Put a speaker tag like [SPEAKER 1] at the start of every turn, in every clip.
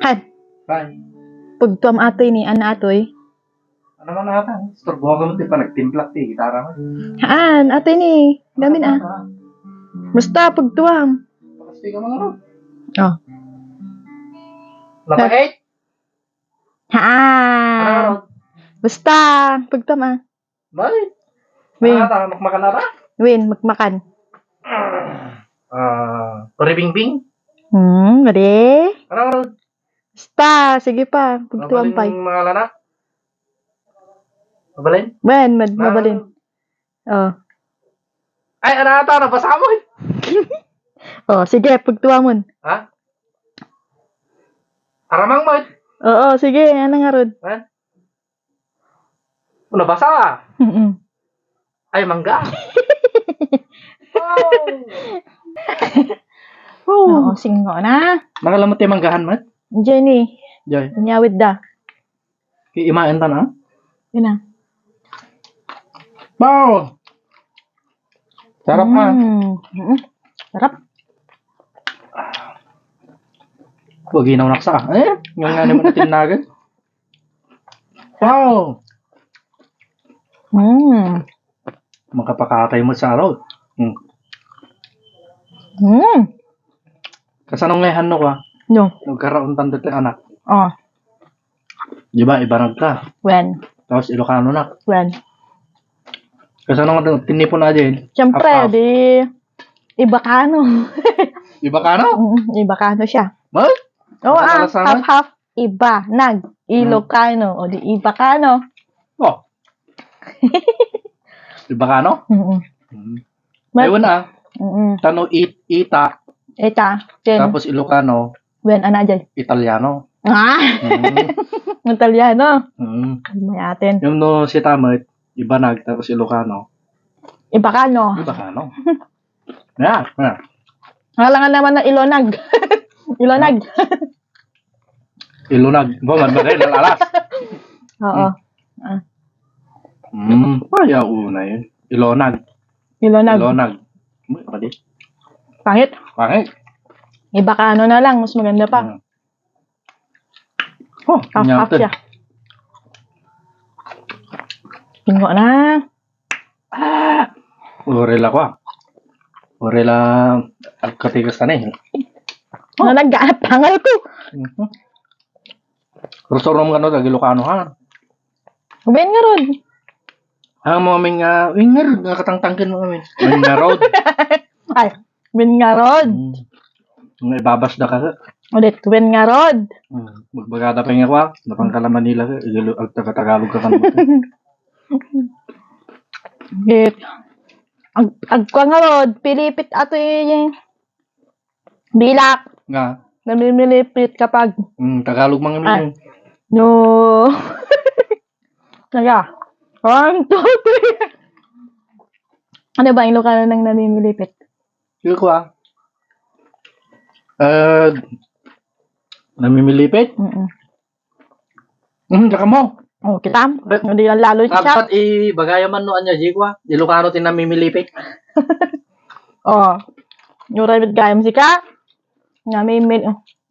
[SPEAKER 1] Han,
[SPEAKER 2] Bye.
[SPEAKER 1] pagtuam atoy ni ana atoy.
[SPEAKER 2] Ano man ata? Storbo ka mo pa nagtimpla ti gitara mo.
[SPEAKER 1] Haan, atoy ni. Gamin Basta pagtuam.
[SPEAKER 2] Pasti ka mga ro.
[SPEAKER 1] Oh.
[SPEAKER 2] Napakait.
[SPEAKER 1] Haan.
[SPEAKER 2] Ano?
[SPEAKER 1] Basta pagtuam
[SPEAKER 2] Bye.
[SPEAKER 1] Win.
[SPEAKER 2] Ano ata makmakan na ba?
[SPEAKER 1] Win, magmakan.
[SPEAKER 2] Paribing-bing.
[SPEAKER 1] Gade.
[SPEAKER 2] Ano?
[SPEAKER 1] Basta, sige pa. Pagtuam pa.
[SPEAKER 2] Mga lanak. Mabalin?
[SPEAKER 1] Ben, mabalin. Oh.
[SPEAKER 2] Ay, ano ata? Nabasa mo eh.
[SPEAKER 1] Oh, sige, pagtuamon.
[SPEAKER 2] Ha? Aramang mo eh.
[SPEAKER 1] Oo, sige, ano nga rod?
[SPEAKER 2] Ha? Nabasa. Ay, mangga.
[SPEAKER 1] Oo, singo na.
[SPEAKER 2] Nakalamot yung manggahan mo?
[SPEAKER 1] Jenny,
[SPEAKER 2] Joy.
[SPEAKER 1] nyawid da.
[SPEAKER 2] Iimain ta na?
[SPEAKER 1] Yun na.
[SPEAKER 2] Wow! Sarap ha?
[SPEAKER 1] Sarap.
[SPEAKER 2] Huwag ginaw naksa. Eh, yung nga naman natin nagad. Wow! Makapakatay mo sa araw. Kasanong ngayon no ka?
[SPEAKER 1] No.
[SPEAKER 2] Nagkaroon tanda tayo anak.
[SPEAKER 1] Oh.
[SPEAKER 2] Di ba, ibarag ka.
[SPEAKER 1] When?
[SPEAKER 2] Tapos Ilocano na.
[SPEAKER 1] When?
[SPEAKER 2] Kasanong tinipon na din.
[SPEAKER 1] Siyempre, di... Ibakano.
[SPEAKER 2] Ibakano?
[SPEAKER 1] Ibakano siya.
[SPEAKER 2] What?
[SPEAKER 1] Oo, half-half. Iba. Nag. Ilocano. O di Ibakano.
[SPEAKER 2] Oh. Ibakano? Ewan na. Tano ita.
[SPEAKER 1] Eta.
[SPEAKER 2] Tapos Ilocano.
[SPEAKER 1] When anajay?
[SPEAKER 2] Italiano.
[SPEAKER 1] Italiano. May atin.
[SPEAKER 2] Yung no si Tamit, Ibanag, tapos Ilocano.
[SPEAKER 1] Ibakano.
[SPEAKER 2] Ibakano. Yeah.
[SPEAKER 1] Halangan naman ng Ilonag. Ilonag.
[SPEAKER 2] Ilunag. Buman ba rin alas?
[SPEAKER 1] Oo.
[SPEAKER 2] Kaya una yun. Ilonag.
[SPEAKER 1] Ilonag.
[SPEAKER 2] Apa di?
[SPEAKER 1] Pangit.
[SPEAKER 2] Pangit.
[SPEAKER 1] Ibakano na lang. Mas maganda pa.
[SPEAKER 2] Oh,
[SPEAKER 1] half siya. Tingko na.
[SPEAKER 2] Orela ko ah. Orela katigas na eh.
[SPEAKER 1] Naggaat tangal ko.
[SPEAKER 2] Rusorom ka no, Ilocano ha.
[SPEAKER 1] Ben nga ron.
[SPEAKER 2] Ang mga winger, nakatangtangkin mo kami. Winger road.
[SPEAKER 1] Ay, ben nga rod.
[SPEAKER 2] Ibabas na ka.
[SPEAKER 1] Ulit, ben nga rod.
[SPEAKER 2] Magbagada pa nga kwa. Napangkalaman nila. Tagalog ka kanto.
[SPEAKER 1] Git. Agkwa nga rod. Pilipit ato yung bilak.
[SPEAKER 2] Nga.
[SPEAKER 1] Namimilipit kapag.
[SPEAKER 2] Tagalog mga yun.
[SPEAKER 1] No. Kaya. 1, 2, 3. Ano ba yung Ilocano nang namimilipit?
[SPEAKER 2] Sige ko ah. Namimilipit? Saka mo.
[SPEAKER 1] Oh, kitam. Hindi lang lalo siya.
[SPEAKER 2] Dapat ibagaya man noan niya, Jigwa. Ilocano tin namimilipit.
[SPEAKER 1] Oh. Yung rabbit gayam si ka.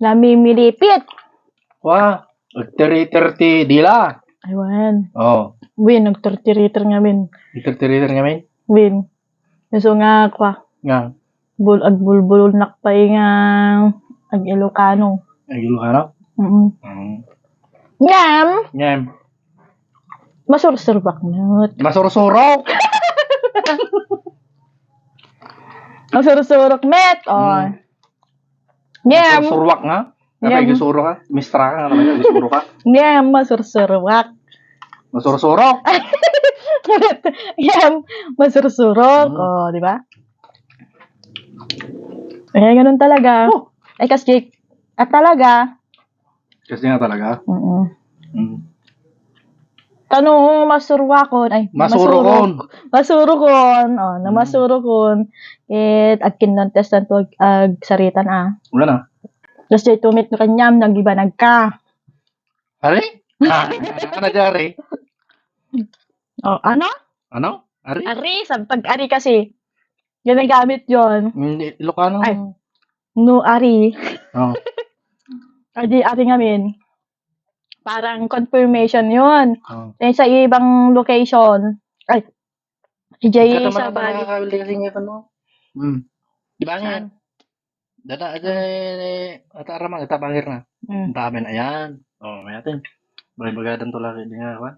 [SPEAKER 1] Namimilipit.
[SPEAKER 2] Wah. 30 dila.
[SPEAKER 1] Aywan.
[SPEAKER 2] Oh.
[SPEAKER 1] Win, nag-30-riter nga min.
[SPEAKER 2] 30 ngamin?
[SPEAKER 1] Win. So nga kwa.
[SPEAKER 2] Nga.
[SPEAKER 1] Bulbul nakpay nga ag Ilocano.
[SPEAKER 2] Ilocano?
[SPEAKER 1] Ngam.
[SPEAKER 2] Ngam.
[SPEAKER 1] Masursubak na.
[SPEAKER 2] Masursurok.
[SPEAKER 1] Masurusurok met. Oh. Ngam.
[SPEAKER 2] Surwak nga. Kapag gisuro ka, mistra ka nga, gisuro ka.
[SPEAKER 1] Ngam, masursurwak.
[SPEAKER 2] Masursurok.
[SPEAKER 1] Ngam, masursurok. Oh, di ba? Eh, ganun talaga. Ay, kasi, at talaga.
[SPEAKER 2] Kasi nga talaga.
[SPEAKER 1] Tanong masurwakon. Ay,
[SPEAKER 2] masurukon.
[SPEAKER 1] Masurukon. Oh, na masurukon. Agkin ng testan to ag saritan
[SPEAKER 2] Wala na.
[SPEAKER 1] Tapos dito tumit na kanyam, nag-iba nagka.
[SPEAKER 2] Ari? Ano jari?
[SPEAKER 1] Oh, ano?
[SPEAKER 2] Ano? Ari?
[SPEAKER 1] Ari, pag-ari kasi. Yan ang gamit yun.
[SPEAKER 2] Ilocano.
[SPEAKER 1] Ay, no ari.
[SPEAKER 2] Oh.
[SPEAKER 1] Adi ngamin. Parang confirmation yun.
[SPEAKER 2] Oh.
[SPEAKER 1] Sa ibang location. Ay,
[SPEAKER 2] Kata
[SPEAKER 1] sa
[SPEAKER 2] man
[SPEAKER 1] Bali.
[SPEAKER 2] nakakabili kasi ng ano. Di ba nga?
[SPEAKER 1] Saan?
[SPEAKER 2] Dada aja ata ramang ata bangir na.
[SPEAKER 1] Mm.
[SPEAKER 2] Dami na yan. Oh, may atin. Bagay-bagadan to lagi din nga, kan?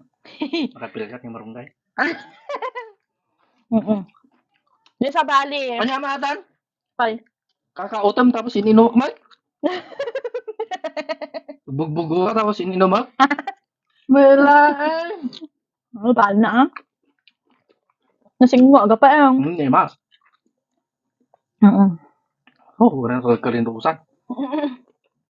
[SPEAKER 2] Nakapilkat yung marunggay.
[SPEAKER 1] Yung sa Bali.
[SPEAKER 2] Kanya matan?
[SPEAKER 1] Ay.
[SPEAKER 2] Kakautam tapos ininom man? Bugbugo ka tapos ininom man? Wala eh.
[SPEAKER 1] Ano ba na ah? Nasingwa ka pa eh.
[SPEAKER 2] Hindi, mas.
[SPEAKER 1] Oo.
[SPEAKER 2] Oh, wala na sa kalintusan.